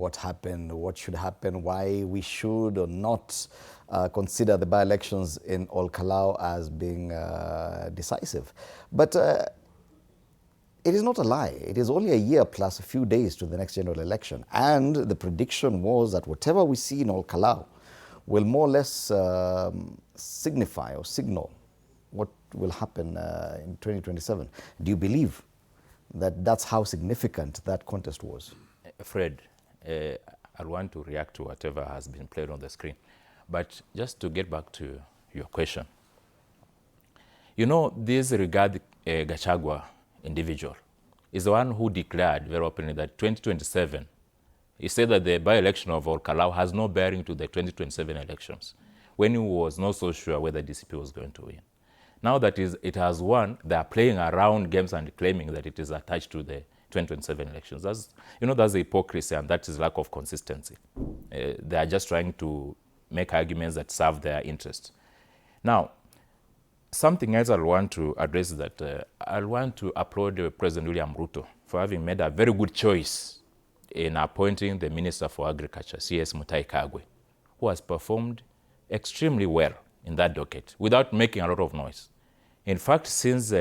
what happened, what should happen, why we should or not consider the by-elections in Ol Kalou as being decisive. But it is not a lie. It is only a year plus a few days to the next general election. And the prediction was that whatever we see in Ol Kalou will more or less signify or signal what will happen in 2027. Do you believe that that's how significant that contest was? Fred, I want to react to whatever has been played on the screen. But just to get back to your question, you know, this regard Gachagua individual is the one who declared very openly that 2027, he said that the by-election of Ol Kalou has no bearing to the 2027 elections, when he was not so sure whether DCP was going to win. Now that it has won, they are playing around games and claiming that it is attached to the 2027 elections. That's, you know, that's the hypocrisy, and that is lack of consistency. They are just trying to make arguments that serve their interests. Now, something else I want to address is that I want to applaud President William Ruto for having made a very good choice in appointing the Minister for Agriculture, CS Mutahi Kagwe, who has performed extremely well in that docket without making a lot of noise. In fact, since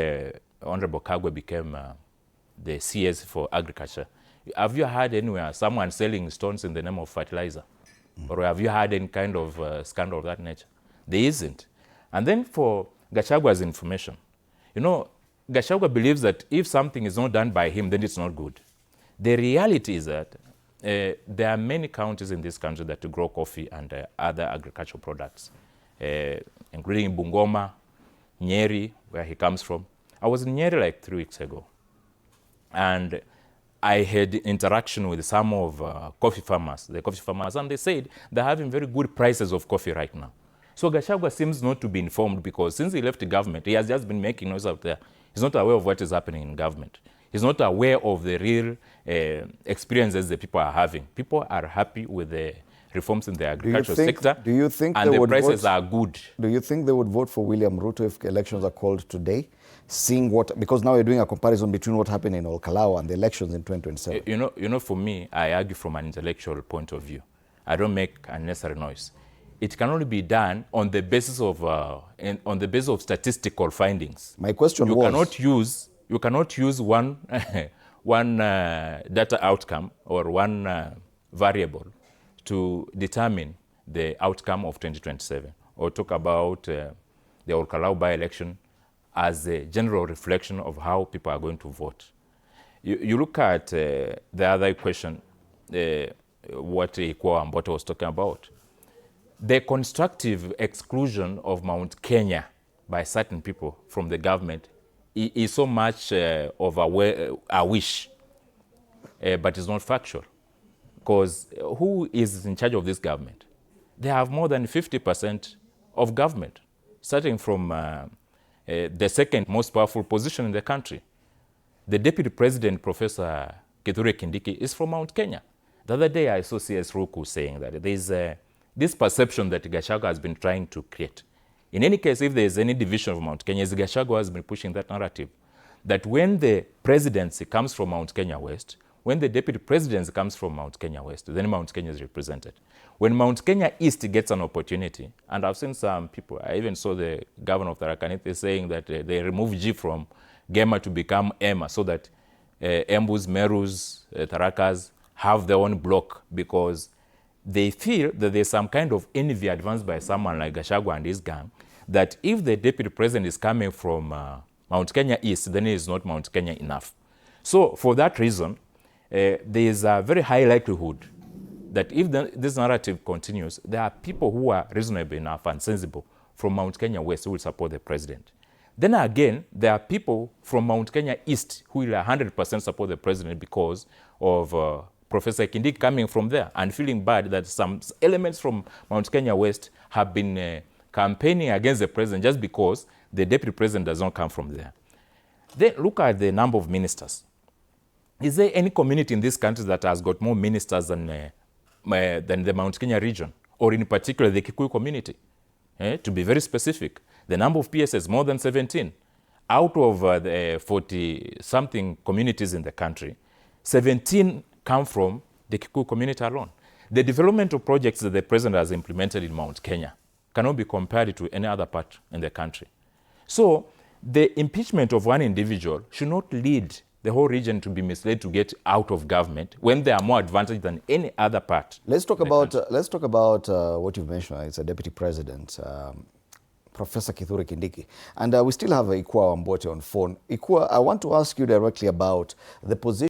Honorable Kagwe became the CS for Agriculture, have you heard anywhere someone selling stones in the name of fertilizer? Or have you heard any kind of scandal of that nature? There isn't. And then for Gachagua's information, you know, Gachagua believes that if something is not done by him, then it's not good. The reality is that there are many counties in this country that grow coffee and other agricultural products, including Bungoma, Nyeri, where he comes from. I was in Nyeri like 3 weeks ago, and I had interaction with some of coffee farmers, the coffee farmers, and they said they're having very good prices of coffee right now. So Gachagua seems not to be informed, because since he left the government, he has just been making noise out there. He's not aware of what is happening in government. He's not aware of the real experiences that people are having. People are happy with the reforms in the agricultural sector, do you think and the prices are good. Do you think they would vote for William Ruto if elections are called today? Seeing what, because now you're doing a comparison between what happened in Ol Kalou and the elections in 2027. You know, for me, I argue from an intellectual point of view. I don't make unnecessary noise. It can only be done on the basis of statistical findings. My question was, you cannot use one one data outcome or one variable to determine the outcome of 2027, or talk about the Ol Kalou by-election as a general reflection of how people are going to vote. You look at the other question, what Ikwo Amboto was talking about. The constructive exclusion of Mount Kenya by certain people from the government is so much of a wish, but it's not factual. Because who is in charge of this government? They have more than 50% of government, starting from the second most powerful position in the country. The Deputy President, Professor Kithure Kindiki, is from Mount Kenya. The other day I saw C.S. Ruku saying that there's this perception that Gachagua has been trying to create. In any case, if there's any division of Mount Kenya, Gachagua has been pushing that narrative, that when the presidency comes from Mount Kenya West, when the deputy presidency comes from Mount Kenya West, then Mount Kenya is represented. When Mount Kenya East gets an opportunity, and I've seen some people, I even saw the governor of Tharaka Nithi saying that they remove G from Gema to become Emma, so that Embus, Merus, Tharakas have their own block, because they feel that there's some kind of envy advanced by someone like Gachagua and his gang, that if the deputy president is coming from Mount Kenya East, then it is not Mount Kenya enough. So for that reason, there is a very high likelihood that if this narrative continues, there are people who are reasonable enough and sensible from Mount Kenya West who will support the president. Then again, there are people from Mount Kenya East who will 100% support the president because of Professor Kindiki coming from there and feeling bad that some elements from Mount Kenya West have been campaigning against the president just because the deputy president does not come from there. Then look at the number of ministers. Is there any community in this country that has got more ministers than the Mount Kenya region, or in particular the Kikuyu community? To be very specific, the number of PSS, more than 17. Out of the 40-something communities in the country, 17 come from the Kikuyu community alone. The development of projects that the president has implemented in Mount Kenya cannot be compared to any other part in the country. So the impeachment of one individual should not lead the whole region to be misled to get out of government when they are more advantaged than any other part. Let's talk about what you've mentioned. It's a deputy president, Professor Kithure Kindiki, and we still have Ikwa Wambote on phone. Ikwa, I want to ask you directly about the position